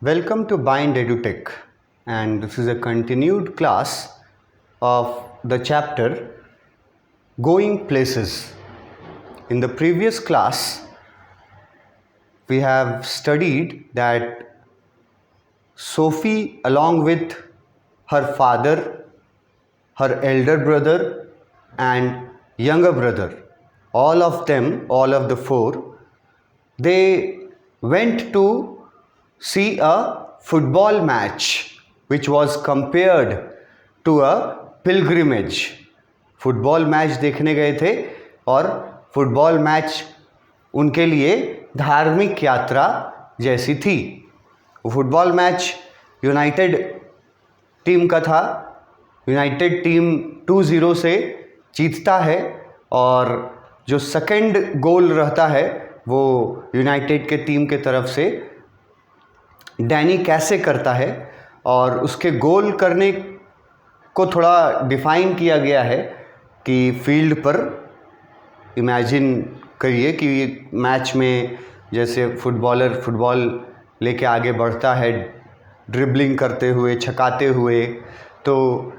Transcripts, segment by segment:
Welcome to Bind EduTech, and this is a continued class of the chapter Going Places. In the previous class, we have studied that Sophie, along with her father, her elder brother, and younger brother, all of the four, they went to see a football match which was compared to a pilgrimage. Football match देखने गए थे और football match उनके लिए धार्मिक यात्रा जैसी थी. वो फुटबॉल मैच यूनाइटेड टीम का था. यूनाइटेड टीम 2-0 से जीतता है और जो सेकंड गोल रहता है वो यूनाइटेड के टीम के तरफ से डैनी कैसे करता है. और उसके गोल करने को थोड़ा डिफ़ाइन किया गया है कि फील्ड पर इमेजिन करिए कि मैच में जैसे फुटबॉलर फुटबॉल लेके आगे बढ़ता है ड्रिबलिंग करते हुए, छकाते हुए, तो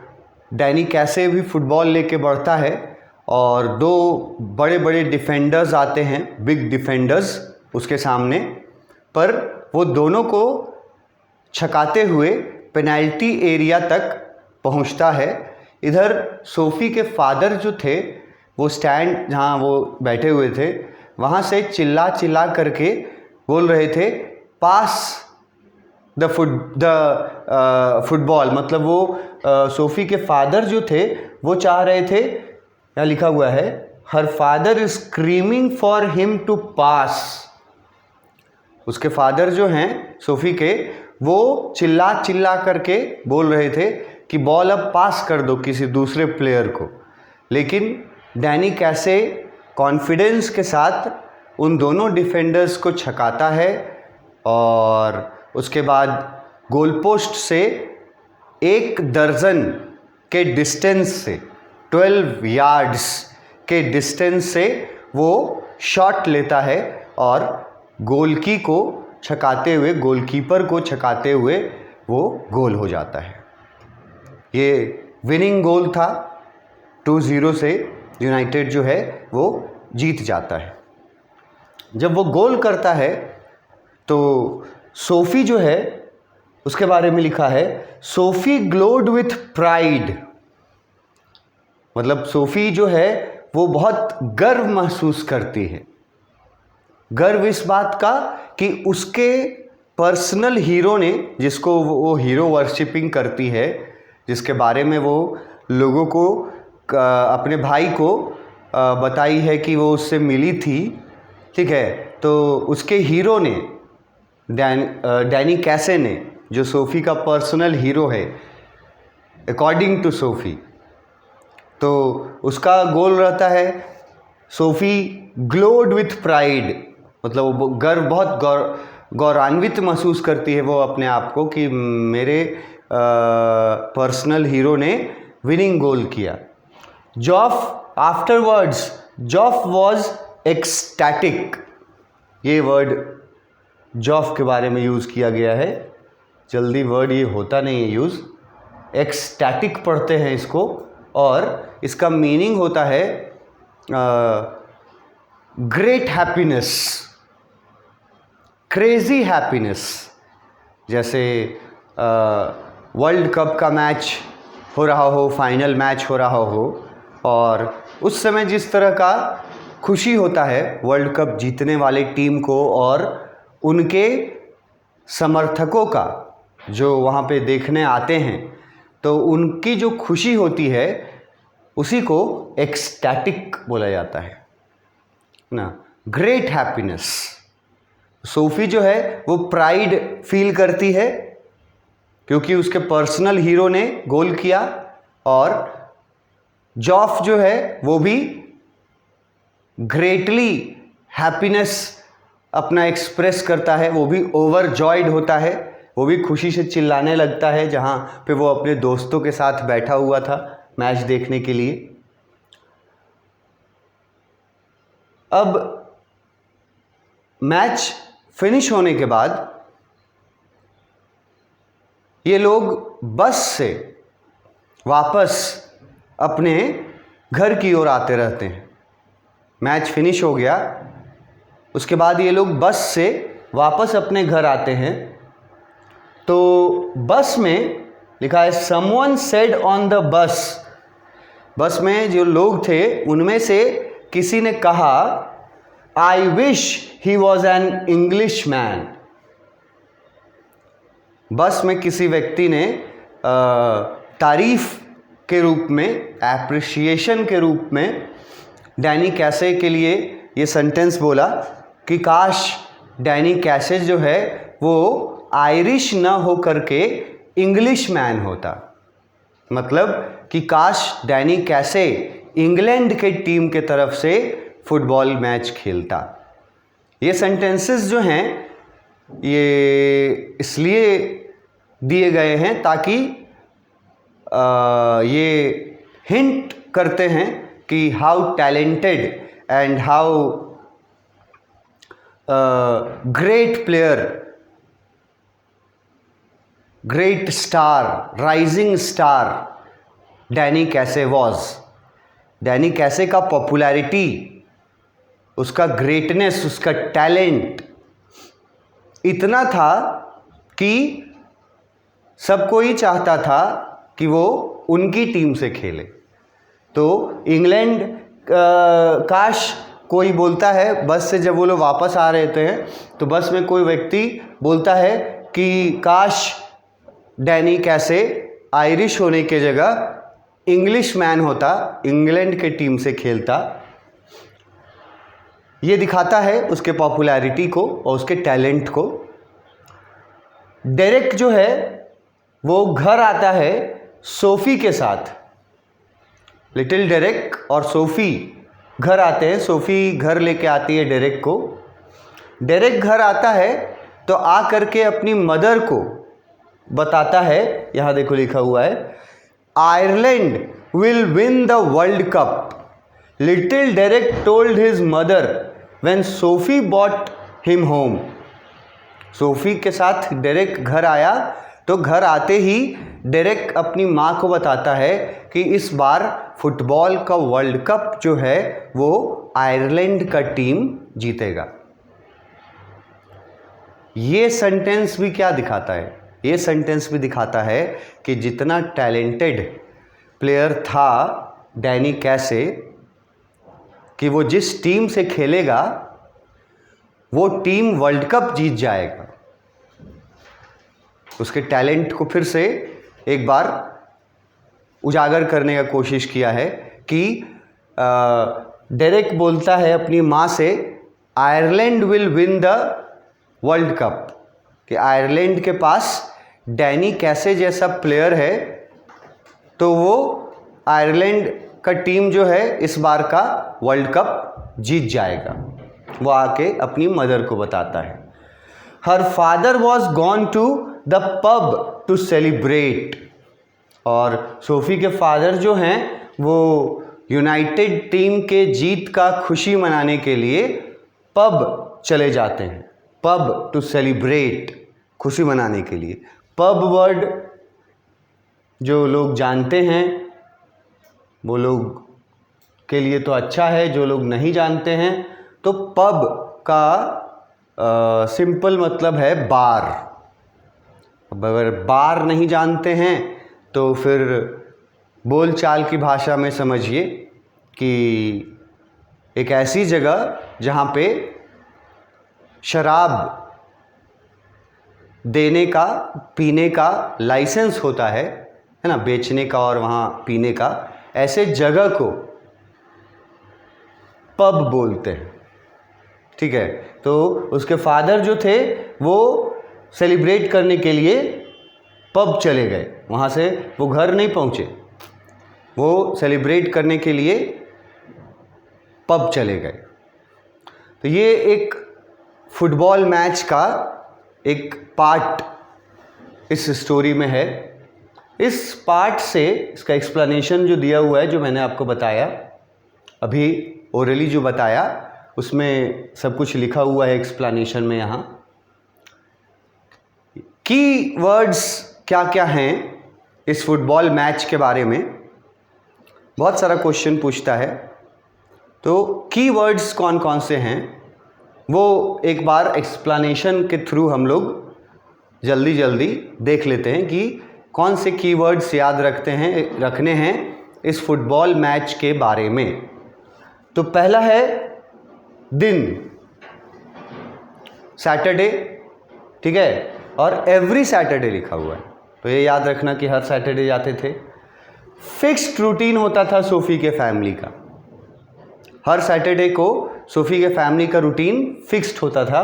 डैनी कैसे भी फुटबॉल लेके बढ़ता है और दो बड़े बड़े डिफेंडर्स आते हैं, बिग डिफेंडर्स उसके सामने, पर वो दोनों को छकाते हुए पेनल्टी एरिया तक पहुंचता है. इधर सोफ़ी के फादर जो थे वो स्टैंड जहां वो बैठे हुए थे वहां से चिल्ला चिल्ला करके बोल रहे थे पास द फुटबॉल. मतलब वो सोफ़ी के फादर जो थे वो चाह रहे थे, यहाँ लिखा हुआ है, her father is screaming for him to pass. उसके फादर जो हैं सोफ़ी के, वो चिल्ला चिल्ला करके बोल रहे थे कि बॉल अब पास कर दो किसी दूसरे प्लेयर को. लेकिन डैनी कैसे कॉन्फिडेंस के साथ उन दोनों डिफेंडर्स को छकाता है और उसके बाद गोल पोस्ट से 1 दर्जन के डिस्टेंस से, 12 यार्ड्स के डिस्टेंस से वो शॉट लेता है और गोलकी को छकाते हुए, गोलकीपर को छकाते हुए वो गोल हो जाता है. ये विनिंग गोल था. 2-0 से यूनाइटेड जो है वो जीत जाता है. जब वो गोल करता है तो सोफ़ी जो है उसके बारे में लिखा है, सोफ़ी ग्लोड विथ प्राइड. मतलब सोफ़ी जो है वो बहुत गर्व महसूस करती है. गर्व इस बात का कि उसके पर्सनल हीरो ने, जिसको वो हीरो वर्शिपिंग करती है, जिसके बारे में वो लोगों को, अपने भाई को बताई है कि वो उससे मिली थी, ठीक है, तो उसके हीरो ने, डैनी कैसे ने, जो सोफ़ी का पर्सनल हीरो है अकॉर्डिंग टू सोफ़ी, तो उसका गोल रहता है सोफ़ी ग्लोड विथ प्राइड. मतलब वो गर्व, बहुत गौरवान्वित महसूस करती है वो अपने आप को कि मेरे पर्सनल हीरो ने विनिंग गोल किया. जॉफ आफ्टरवर्ड्स, जॉफ वॉज एक्सटैटिक. ये वर्ड जॉफ के बारे में यूज़ किया गया है. जल्दी वर्ड ये होता नहीं है यूज़. एक्सटैटिक पढ़ते हैं इसको और इसका मीनिंग होता है ग्रेट हैप्पीनेस, क्रेज़ी हैप्पीनेस. जैसे वर्ल्ड कप का मैच हो रहा हो, फाइनल मैच हो रहा हो, और उस समय जिस तरह का खुशी होता है वर्ल्ड कप जीतने वाले टीम को और उनके समर्थकों का, जो वहाँ पे देखने आते हैं, तो उनकी जो खुशी होती है उसी को एक्सटैटिक बोला जाता है ना. Great happiness. सोफ़ी जो है वो प्राइड फील करती है क्योंकि उसके पर्सनल हीरो ने गोल किया, और जॉफ जो है वो भी ग्रेटली हैप्पीनेस अपना एक्सप्रेस करता है. वो भी ओवरजॉयड होता है, वो भी खुशी से चिल्लाने लगता है जहाँ पे वो अपने दोस्तों के साथ बैठा हुआ था मैच देखने के लिए. अब मैच फिनिश होने के बाद ये लोग बस से वापस अपने घर की ओर आते रहते हैं। मैच फिनिश हो गया, उसके बाद ये लोग बस से वापस अपने घर आते हैं। तो बस में लिखा है someone said on the bus, बस में जो लोग थे उनमें से किसी ने कहा I wish he was an English man. बस में किसी व्यक्ति ने तारीफ के रूप में, एप्रिसिएशन के रूप में डैनी कैसे के लिए ये सेंटेंस बोला कि काश डैनी कैसे जो है वो आयरिश न हो करके इंग्लिश मैन होता। मतलब कि काश डैनी कैसे इंग्लैंड के टीम के तरफ से फुटबॉल मैच खेलता। ये सेंटेंसेस जो हैं ये इसलिए दिए गए हैं ताकि ये हिंट करते हैं कि how talented and how great player, great star, rising star Danny कैसे वॉज। डैनी कैसे का पॉपुलैरिटी, उसका ग्रेटनेस, उसका टैलेंट इतना था कि सब कोई चाहता था कि वो उनकी टीम से खेले। तो इंग्लैंड काश कोई बोलता है, बस से जब वो लोग वापस आ रहे थे तो बस में कोई व्यक्ति बोलता है कि काश डैनी कैसे आयरिश होने के जगह इंग्लिश मैन होता, इंग्लैंड के टीम से खेलता। ये दिखाता है उसके पॉपुलैरिटी को और उसके टैलेंट को। डेरेक जो है वो घर आता है सोफी के साथ। लिटिल डेरेक और सोफी घर आते हैं। सोफी घर लेके आती है डेरेक को। डेरेक घर आता है तो आ करके अपनी मदर को बताता है, यहाँ देखो लिखा हुआ है Ireland will win the world cup. Little Derek told his mother when Sophie bought him home. Sophie के साथ डेरेक घर आया तो घर आते ही डेरेक अपनी माँ को बताता है कि इस बार फुटबॉल का वर्ल्ड कप जो है वो आयरलैंड का टीम जीतेगा। ये सेंटेंस भी क्या दिखाता है? ये सेंटेंस भी दिखाता है कि जितना टैलेंटेड प्लेयर था डैनी कैसे, कि वो जिस टीम से खेलेगा वो टीम वर्ल्ड कप जीत जाएगा। उसके टैलेंट को फिर से एक बार उजागर करने का कोशिश किया है कि डेरेक बोलता है अपनी माँ से Ireland will win the world cup, कि आयरलैंड के पास डैनी कैसे जैसा प्लेयर है तो वो आयरलैंड का टीम जो है इस बार का वर्ल्ड कप जीत जाएगा। वो आके अपनी मदर को बताता है। Her father was gone to the pub to celebrate. और सोफी के फादर जो हैं वो यूनाइटेड टीम के जीत का खुशी मनाने के लिए पब चले जाते हैं। पब टू सेलिब्रेट, खुशी मनाने के लिए। पब वर्ड जो लोग जानते हैं वो लोग के लिए तो अच्छा है, जो लोग नहीं जानते हैं तो पब का सिंपल मतलब है बार। अब अगर बार नहीं जानते हैं तो फिर बोलचाल की भाषा में समझिए कि एक ऐसी जगह जहाँ पे शराब देने का, पीने का लाइसेंस होता है ना, बेचने का और वहाँ पीने का, ऐसे जगह को पब बोलते हैं। ठीक है, तो उसके फादर जो थे वो सेलिब्रेट करने के लिए पब चले गए। वहाँ से वो घर नहीं पहुँचे, वो सेलिब्रेट करने के लिए पब चले गए। तो ये एक फुटबॉल मैच का एक पार्ट इस स्टोरी में है। इस पार्ट से इसका एक्सप्लेनेशन जो दिया हुआ है, जो मैंने आपको बताया अभी ओरली जो बताया, उसमें सब कुछ लिखा हुआ है एक्सप्लेनेशन में। यहाँ की वर्ड्स क्या क्या हैं इस फुटबॉल मैच के बारे में बहुत सारा क्वेश्चन पूछता है। तो कीवर्ड्स कौन कौन से हैं वो एक बार एक्सप्लेनेशन के थ्रू हम लोग जल्दी जल्दी देख लेते हैं कि कौन से कीवर्ड्स याद रखने हैं इस फुटबॉल मैच के बारे में। तो पहला है दिन, सैटरडे, ठीक है, और एवरी सैटरडे लिखा हुआ है, तो ये याद रखना कि हर सैटरडे जाते थे। फिक्स्ड रूटीन होता था सोफ़ी के फैमिली का, हर सैटरडे को सोफ़ी के फैमिली का रूटीन फिक्स्ड होता था।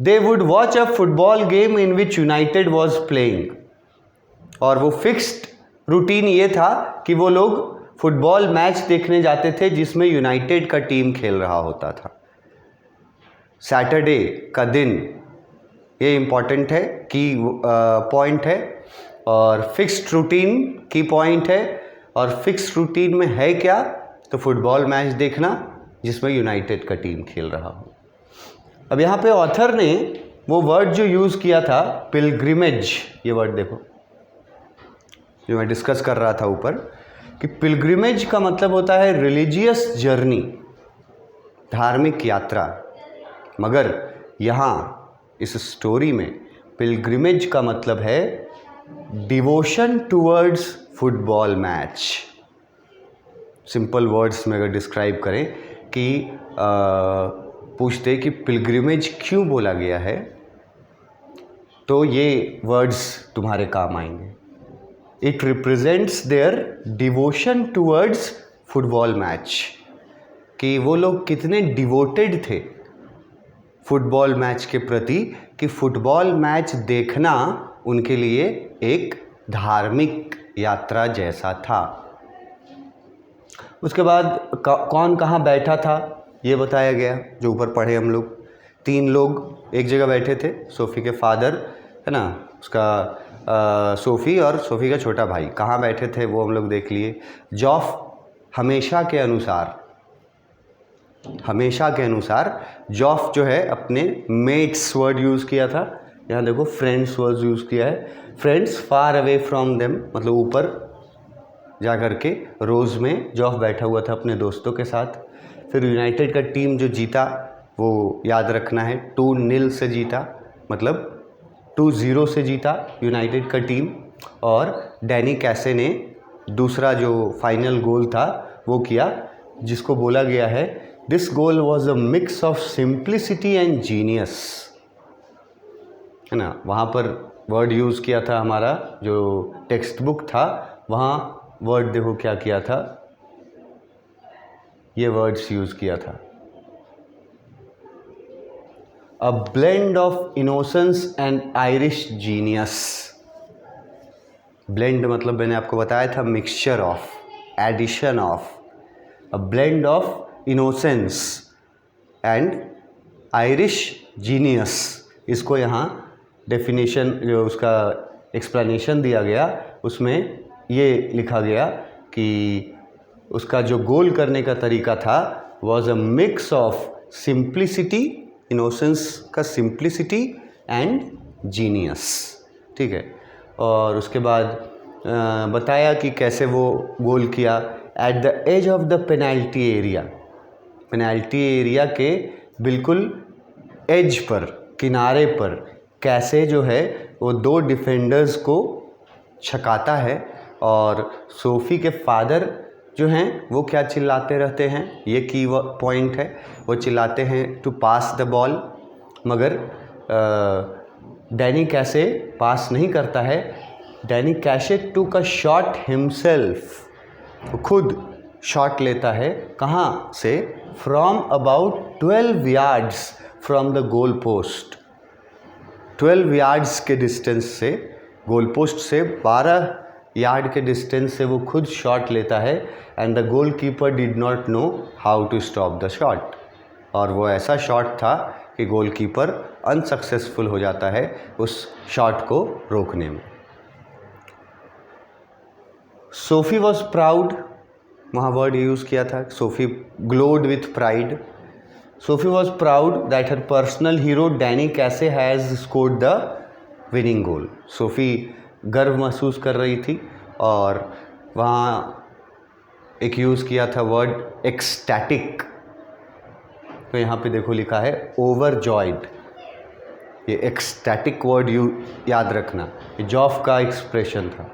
They would watch a football game in which United was playing, और वो फिक्स्ड रूटीन ये था कि वो लोग फुटबॉल मैच देखने जाते थे जिसमें यूनाइटेड का टीम खेल रहा होता था। सैटरडे का दिन ये इम्पॉर्टेंट है, की पॉइंट है, और फिक्स्ड रूटीन की पॉइंट है। और फिक्स्ड रूटीन में है क्या, तो फुटबॉल मैच देखना जिसमें यूनाइटेड का टीम खेल रहा हो। अब यहाँ पे ऑथर ने वो वर्ड जो यूज़ किया था पिलग्रिमेज, ये वर्ड देखो जो मैं डिस्कस कर रहा था ऊपर, कि पिलग्रिमेज का मतलब होता है रिलीजियस जर्नी, धार्मिक यात्रा। मगर यहाँ इस स्टोरी में पिलग्रिमेज का मतलब है devotion towards football match. Simple words में अगर डिस्क्राइब करें कि पूछते कि पिलग्रिमेज क्यों बोला गया है, तो ये वर्ड्स तुम्हारे काम आएंगे। It represents their devotion towards football match, कि वो लोग कितने डिवोटेड थे फुटबॉल मैच के प्रति, कि फुटबॉल मैच देखना उनके लिए एक धार्मिक यात्रा जैसा था। उसके बाद कौन कहाँ बैठा था ये बताया गया, जो ऊपर पढ़े हम लोग। 3 लोग एक जगह बैठे थे, सोफ़ी के फादर है ना, उसका सोफ़ी और सोफ़ी का छोटा भाई कहाँ बैठे थे वो हम लोग देख लिए। जॉफ हमेशा के अनुसार जॉफ जो है अपने मेट्स वर्ड यूज़ किया था। यहाँ देखो फ्रेंड्स वर्ड यूज़ किया है। Friends far away from them, मतलब ऊपर जा कर के रोज़ में जॉफ बैठा हुआ था अपने दोस्तों के साथ। फिर यूनाइटेड का टीम जो जीता वो याद रखना है 2-0 से जीता, मतलब 2-0 से जीता यूनाइटेड का टीम। और डैनी कैसे ने दूसरा जो फाइनल गोल था वो किया, जिसको बोला गया है this goal was a mix of simplicity and genius, है ना। वहाँ पर वर्ड यूज़ किया था, हमारा जो टेक्स्ट बुक था वहाँ वर्ड देखो क्या किया था, ये वर्ड्स यूज़ किया था, a blend of innocence and Irish genius. Blend मतलब मैंने आपको बताया था mixture of, addition of, a blend of innocence and Irish genius. इसको यहाँ डेफिनेशन जो उसका एक्सप्लेनेशन दिया गया उसमें ये लिखा गया कि उसका जो गोल करने का तरीका था was a mix of simplicity, innocence का सिंप्लिसिटी एंड जीनियस, ठीक है। और उसके बाद बताया कि कैसे वो गोल किया। At the edge of the penalty area, penalty area के बिल्कुल एज पर, किनारे पर कैसे जो है वो 2 डिफेंडर्स को छकाता है। और सोफ़ी के फादर जो हैं वो क्या चिल्लाते रहते हैं, ये की पॉइंट है, वो चिल्लाते हैं टू पास द बॉल, मगर डैनी कैसे पास नहीं करता है। डैनी कैसे टूक अ शॉट हिमसेल्फ, वो खुद शॉट लेता है, कहाँ से, from about 12 yards from the goal post. 12 yards के डिस्टेंस से, गोल पोस्ट से 12 यार्ड के डिस्टेंस से वो खुद शॉट लेता है। And the goal keeper did not know how to stop the shot, और वो ऐसा शॉट था कि गोल कीपर अनसक्सेसफुल हो जाता है उस शॉट को रोकने में। सोफ़ी वॉज प्राउड, वहाँ वर्ड यूज़ किया था, Sophie glowed with pride. Sophie was proud that her personal hero Danny कैसे has scored the winning goal. Sophie गर्व महसूस कर रही थी और वहाँ एक यूज़ किया था वर्ड एक्सटैटिक। तो यहाँ पे देखो लिखा है ओवरजॉयड। ये एक्सटैटिक वर्ड याद रखना, ये जॉफ का एक्सप्रेशन था।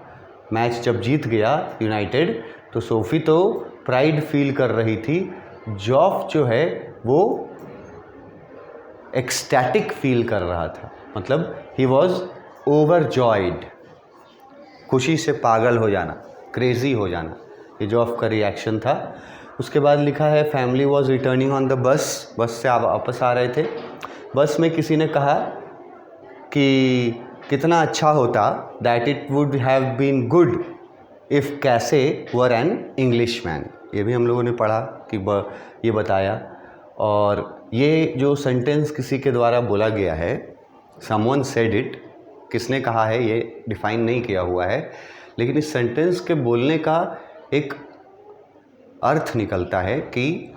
मैच जब जीत गया यूनाइटेड तो सोफ़ी तो प्राइड फील कर रही थी, जॉफ जो है वो एक्सटैटिक फील कर रहा था, मतलब ही वॉज ओवरजॉयड, खुशी से पागल हो जाना, क्रेज़ी हो जाना, ये जॉफ का रिएक्शन था। उसके बाद लिखा है family was returning on the bus, बस से वापस आ रहे थे। बस में किसी ने कहा कि कितना अच्छा होता, that it would have been good if कैसे वर एन इंग्लिश मैन। ये भी हम लोगों ने पढ़ा कि ये बताया। और ये जो सेंटेंस किसी के द्वारा बोला गया है, समवन सेड इट, किसने कहा है ये डिफ़ाइन नहीं किया हुआ है, लेकिन इस सेंटेंस के बोलने का एक अर्थ निकलता है कि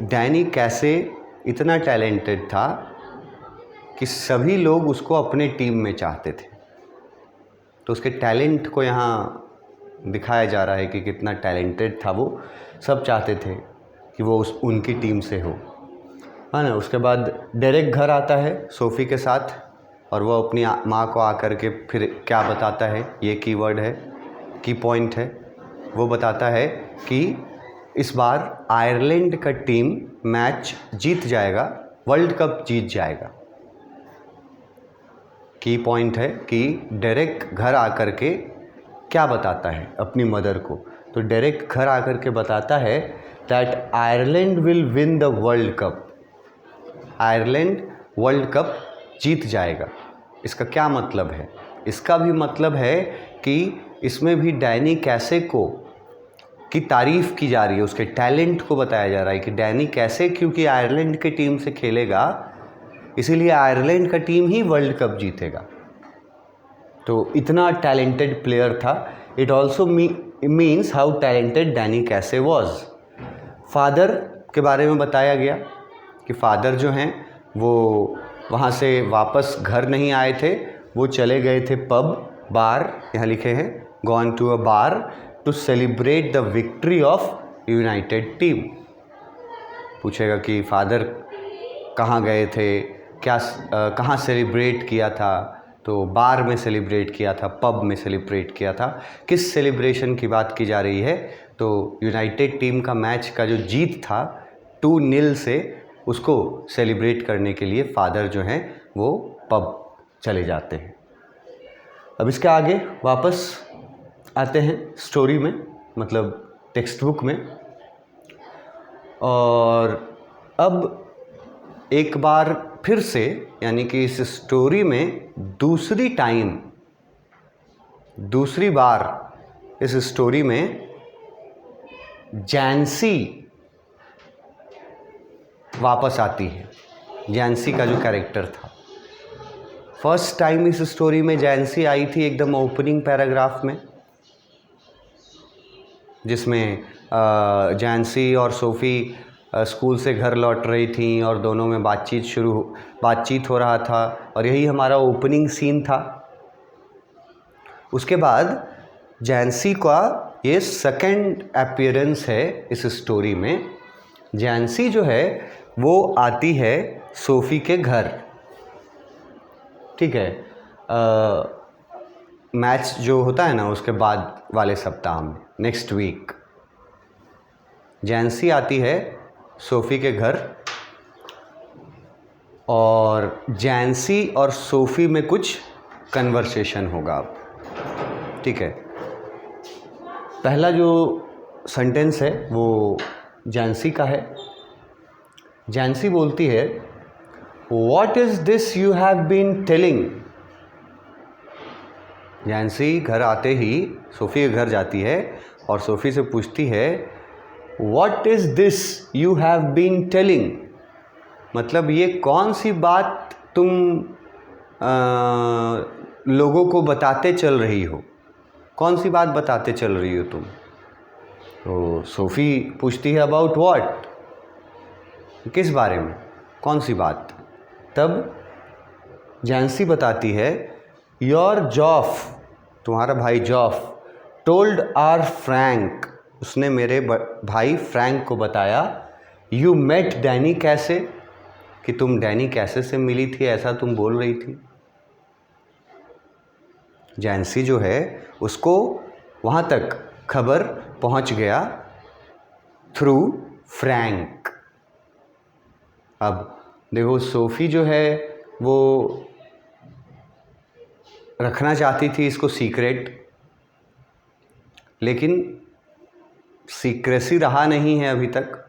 डैनी कैसे इतना टैलेंटेड था कि सभी लोग उसको अपने टीम में चाहते थे। तो उसके टैलेंट को यहाँ दिखाया जा रहा है कि कितना टैलेंटेड था वो, सब चाहते थे कि वो उनकी टीम से हो, है ना। उसके बाद डेरेक घर आता है सोफ़ी के साथ और वो अपनी माँ को आकर के फिर क्या बताता है, ये कीवर्ड है, की पॉइंट है। वो बताता है कि इस बार आयरलैंड का टीम मैच जीत जाएगा, वर्ल्ड कप जीत जाएगा। की पॉइंट है कि डेरेक घर आकर के क्या बताता है अपनी मदर को, तो डेरेक घर आकर के बताता है that Ireland will win the world cup, Ireland world cup जीत जाएगा। इसका क्या मतलब है? इसका भी मतलब है कि इसमें भी डैनी कैसे को की तारीफ़ की जा रही है, उसके टैलेंट को बताया जा रहा है कि डैनी कैसे, क्योंकि आयरलैंड की टीम से खेलेगा इसीलिए आयरलैंड का टीम ही वर्ल्ड कप जीतेगा। तो इतना टैलेंटेड प्लेयर था। It also means how talented Danny कैसे वॉज। फादर के बारे में बताया गया कि फादर जो हैं वो वहाँ से वापस घर नहीं आए थे, वो चले गए थे पब, बार, यहाँ लिखे हैं gone to a bar to celebrate the victory of United team. पूछेगा कि फादर कहाँ गए थे, क्या कहाँ सेलिब्रेट किया था, तो बार में सेलिब्रेट किया था, पब में सेलिब्रेट किया था। किस सेलिब्रेशन की बात की जा रही है? तो यूनाइटेड टीम का मैच का जो जीत था 2-0 से, उसको सेलिब्रेट करने के लिए फादर जो हैं वो पब चले जाते हैं। अब इसके आगे वापस आते हैं स्टोरी में, मतलब टेक्स्ट बुक में, और अब एक बार फिर से, यानी कि इस स्टोरी में दूसरी बार इस स्टोरी में जैंसी वापस आती है। जैंसी का जो कैरेक्टर था, फर्स्ट टाइम इस स्टोरी में जैंसी आई थी एकदम ओपनिंग पैराग्राफ में, जिसमें जैंसी और सोफ़ी स्कूल से घर लौट रही थी और दोनों में बातचीत हो रहा था, और यही हमारा ओपनिंग सीन था। उसके बाद जैंसी का ये सेकंड अपीयरेंस है इस स्टोरी में। जैंसी जो है वो आती है सोफ़ी के घर, ठीक है, मैच जो होता है ना उसके बाद वाले सप्ताह में, नेक्स्ट वीक जैंसी आती है सोफ़ी के घर, और जैंसी और सोफ़ी में कुछ कन्वर्सेशन होगा अब, ठीक है। पहला जो सेंटेंस है वो जैंसी का है। जैंसी बोलती है, what is this you have been telling. Jancy घर आते ही सोफ़ी के घर जाती है और सोफ़ी से पूछती है, what is this you have been telling, मतलब ये कौन सी बात तुम लोगों को बताते चल रही हो, कौन सी बात बताते चल रही हो तुम। तो सोफ़ी पूछती है, अबाउट व्हाट, किस बारे में, कौन सी बात। तब जैंसी बताती है योर जॉफ, तुम्हारा भाई जॉफ, टोल्ड आर फ्रैंक, उसने मेरे भाई फ्रैंक को बताया, यू मेट डैनी कैसे, कि तुम डैनी कैसे से मिली थी, ऐसा तुम बोल रही थी। जैंसी जो है उसको वहाँ तक खबर पहुँच गया थ्रू फ्रैंक। अब देखो सोफ़ी जो है वो रखना चाहती थी इसको सीक्रेट, लेकिन सीक्रेसी रहा नहीं है अभी तक,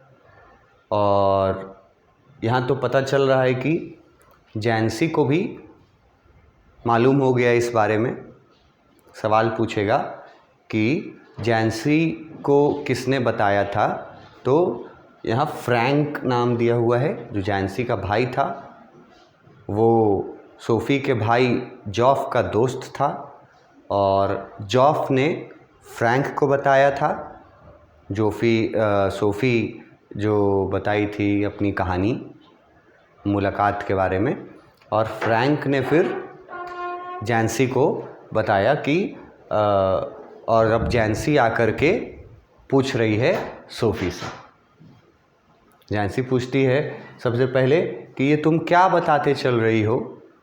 और यहाँ तो पता चल रहा है कि जैंसी को भी मालूम हो गया इस बारे में। सवाल पूछेगा कि जैंसी को किसने बताया था, तो यहाँ फ्रैंक नाम दिया हुआ है, जो जैंसी का भाई था, वो सोफ़ी के भाई जॉफ का दोस्त था, और जॉफ ने फ्रैंक को बताया था सोफ़ी जो बताई थी अपनी कहानी मुलाकात के बारे में, और फ्रैंक ने फिर जैंसी को बताया कि और अब जैंसी आकर के पूछ रही है सोफ़ी से। जैंसी पूछती है सबसे पहले कि ये तुम क्या बताते चल रही हो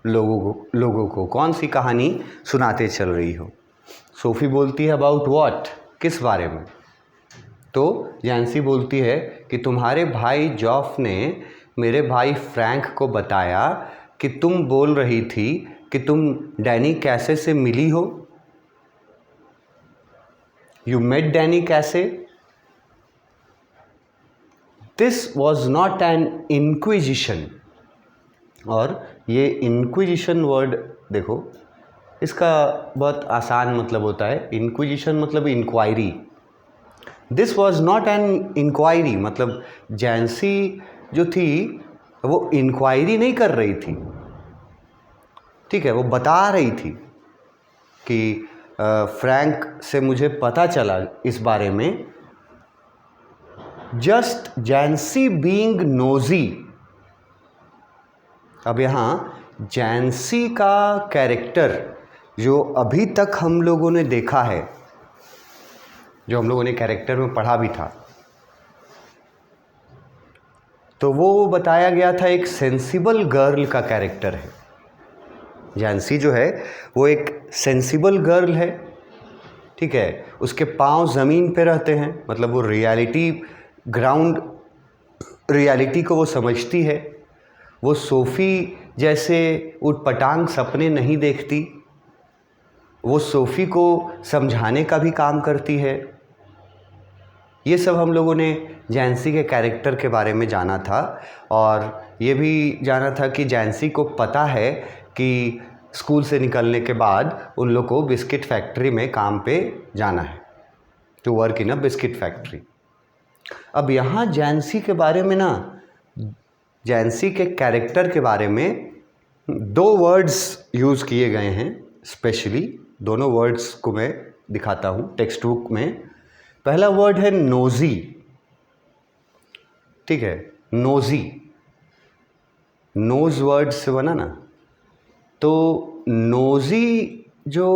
लोगों को कौन सी कहानी सुनाते चल रही हो। सोफ़ी बोलती है अबाउट व्हाट, किस बारे में। तो जैंसी बोलती है कि तुम्हारे भाई जॉफ ने मेरे भाई फ्रैंक को बताया कि तुम बोल रही थी कि तुम डैनी कैसे से मिली हो, यू मेट डैनी कैसे। This was not N inquisition, और ये इंक्विजिशन वर्ड देखो, इसका बहुत आसान मतलब होता है। इंक्विजिशन मतलब inquiry. This was not an inquiry मतलब जैंसी जो थी वो इंक्वायरी नहीं कर रही थी, ठीक है, वो बता रही थी कि फ्रैंक से मुझे पता चला इस बारे में। Just Jancy being nosy. अब यहाँ जैंसी का कैरेक्टर जो अभी तक हम लोगों ने देखा है, जो हम लोगों ने कैरेक्टर में पढ़ा भी था, तो वो बताया गया था एक सेंसिबल गर्ल का कैरेक्टर है। जैंसी जो है वो एक सेंसिबल गर्ल है, ठीक है, उसके पांव ज़मीन पे रहते हैं, मतलब वो रियलिटी को वो समझती है। वो सोफ़ी जैसे उटपटांग सपने नहीं देखती, वो सोफ़ी को समझाने का भी काम करती है। ये सब हम लोगों ने जैंसी के कैरेक्टर के बारे में जाना था, और ये भी जाना था कि जैंसी को पता है कि स्कूल से निकलने के बाद उन लोग को बिस्किट फैक्ट्री में काम पे जाना है, to work in a biscuit factory. अब यहाँ जैंसी के बारे में ना, जैंसी के कैरेक्टर के बारे में दो वर्ड्स यूज़ किए गए हैं स्पेशली। दोनों वर्ड्स को मैं दिखाता हूँ टेक्स्ट बुक में। पहला वर्ड है नोज़ी, ठीक है, नोज़ी, नोज़ वर्ड से बना ना, तो नोज़ी जो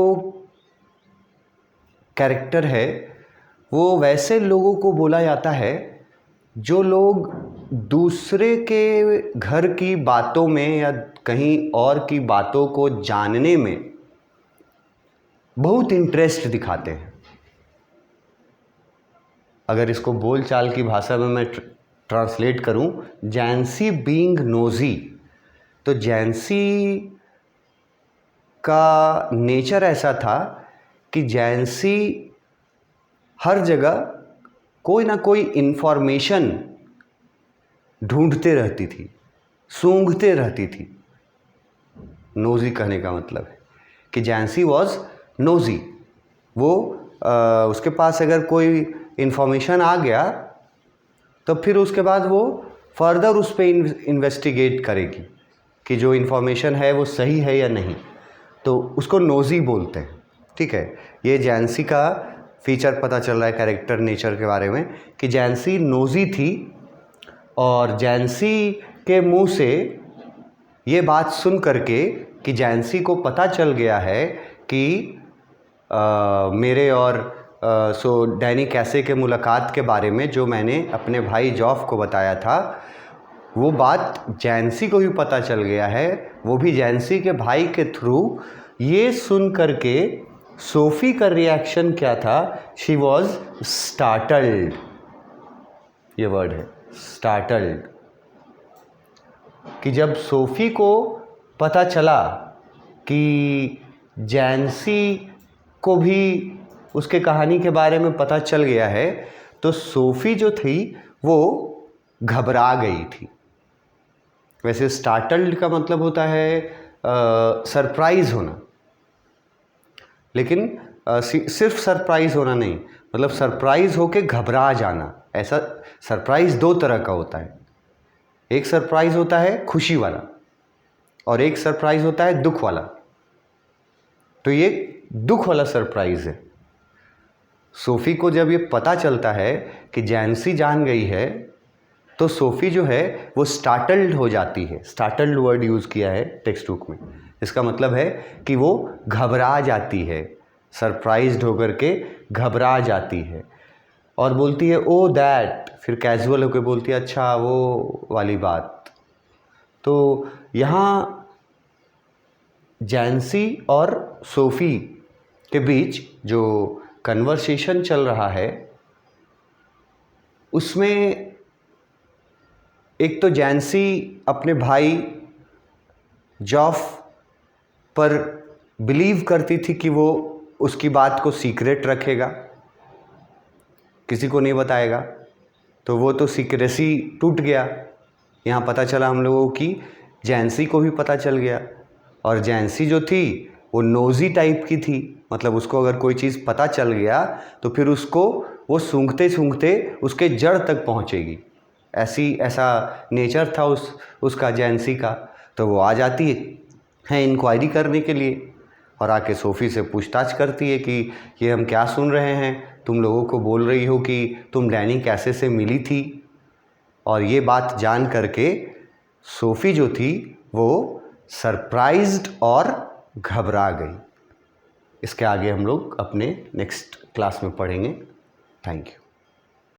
कैरेक्टर है वो वैसे लोगों को बोला जाता है जो लोग दूसरे के घर की बातों में या कहीं और की बातों को जानने में बहुत इंटरेस्ट दिखाते हैं। अगर इसको बोलचाल की भाषा में मैं ट्रांसलेट करूं, जैंसी बीइंग नोज़ी, तो जैंसी का नेचर ऐसा था कि जैंसी हर जगह कोई ना कोई इन्फॉर्मेशन ढूंढते रहती थी, सूंघते रहती थी। नोज़ी कहने का मतलब है कि जैंसी वॉज नोज़ी। वो उसके पास अगर कोई इन्फॉर्मेशन आ गया तो फिर उसके बाद वो फर्दर उस पर इन्वेस्टिगेट करेगी कि जो इन्फॉर्मेशन है वो सही है या नहीं, तो उसको नोज़ी बोलते हैं, ठीक है। ये जैंसी का फीचर पता चल रहा है कैरेक्टर नेचर के बारे में कि जैंसी नोज़ी थी, और जैंसी के मुंह से ये बात सुन करके कि जैंसी को पता चल गया है कि मेरे और डैनी कैसे के मुलाकात के बारे में जो मैंने अपने भाई जॉफ को बताया था, वो बात जैंसी को भी पता चल गया है, वो भी जैंसी के भाई के थ्रू। ये सुन करके सोफ़ी का रिएक्शन क्या था? शी वॉज स्टार्टल्ड, ये वर्ड है स्टार्टल्ड, कि जब सोफ़ी को पता चला कि जैंसी को भी उसके कहानी के बारे में पता चल गया है, तो सोफ़ी जो थी वो घबरा गई थी। वैसे स्टार्टल्ड का मतलब होता है सरप्राइज़ होना, लेकिन सिर्फ सरप्राइज़ होना नहीं, मतलब सरप्राइज़ होके घबरा जाना। ऐसा सरप्राइज़ दो तरह का होता है, एक सरप्राइज़ होता है खुशी वाला और एक सरप्राइज़ होता है दुख वाला। तो ये दुख वाला सरप्राइज़ है। सोफ़ी को जब ये पता चलता है कि जैंसी जान गई है, तो सोफ़ी जो है वो स्टार्टल्ड हो जाती है। स्टार्टल्ड वर्ड यूज़ किया है टेक्स्ट बुक में। इसका मतलब है कि वो घबरा जाती है, सरप्राइज्ड होकर के घबरा जाती है और बोलती है ओ दैट, फिर कैजुअल होकर बोलती है अच्छा वो वाली बात। तो यहाँ जैंसी और सोफ़ी के बीच जो कन्वर्सेशन चल रहा है, उसमें एक तो जैंसी अपने भाई जॉफ पर बिलीव करती थी कि वो उसकी बात को सीक्रेट रखेगा, किसी को नहीं बताएगा। तो वो तो सीक्रेसी टूट गया। यहाँ पता चला हम लोगों की जैंसी को भी पता चल गया, और जैंसी जो थी वो नोज़ी टाइप की थी, मतलब उसको अगर कोई चीज़ पता चल गया तो फिर उसको वो सूंघते सूंघते उसके जड़ तक पहुँचेगी। ऐसा नेचर था उसका जैंसी का। तो वो आ जाती है इंक्वायरी करने के लिए और आके सोफ़ी से पूछताछ करती है कि ये हम क्या सुन रहे हैं, तुम लोगों को बोल रही हो कि तुम डैनी कैसे से मिली थी। और ये बात जान करके सोफ़ी जो थी वो सरप्राइज्ड और घबरा गई। इसके आगे हम लोग अपने नेक्स्ट क्लास में पढ़ेंगे। Thank you.